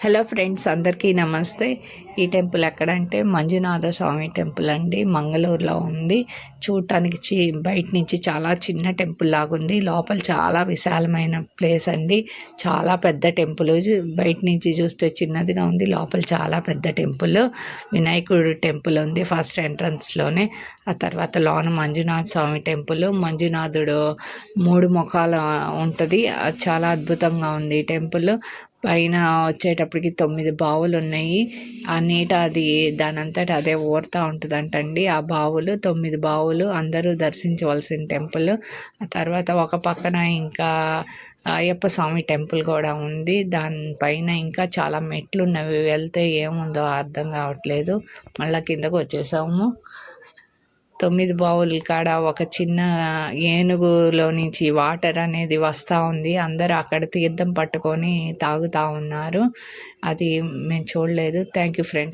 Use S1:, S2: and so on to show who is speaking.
S1: Hello friends, అందరికీ నమస్తే. ఈ టెంపుల్ ఎక్కడంటే మంజునాథ స్వామి టెంపుల్ అండి. మంగళూరులో ఉంది. చూడటానికి బయట నుంచి చాలా చిన్న టెంపుల్ లాగుంది. లోపల చాలా విశాలమైన ప్లేస్ అండి. చాలా పెద్ద టెంపుల్. బయట నుంచి చూస్తే చిన్నదిగా ఉంది, లోపల చాలా పెద్ద టెంపుల్. వినాయకుడు టెంపుల్ ఉంది ఫస్ట్ ఎంట్రన్స్లోనే. ఆ తర్వాత లోన మంజునాథ స్వామి టెంపుల్. మంజునాథుడు 3 ముఖాలు ఉంటుంది. చాలా అద్భుతంగా ఉంది ఈ టెంపుల్. పైన వచ్చేటప్పటికి 9 బావులు ఉన్నాయి. ఆ నీట అది దానంతట అదే ఊరుతూ ఉంటుందంటండి. ఆ బావులు 9 బావులు అందరూ దర్శించవలసిన టెంపుల్. ఆ తర్వాత ఒక పక్కన ఇంకా అయ్యప్ప స్వామి టెంపుల్ కూడా ఉంది. దానిపైన ఇంకా చాలా మెట్లు ఉన్నవి. వెళ్తే ఏముందో అర్థం కావట్లేదు. మళ్ళీ కిందకు వచ్చేసాము. 9 బావుల కాడ ఒక చిన్న ఏనుగులో నుంచి వాటర్ అనేది వస్తూ ఉంది. అందరూ అక్కడ తీర్థం పట్టుకొని తాగుతూ ఉన్నారు. అది మేము చూడలేదు. Thank you friends.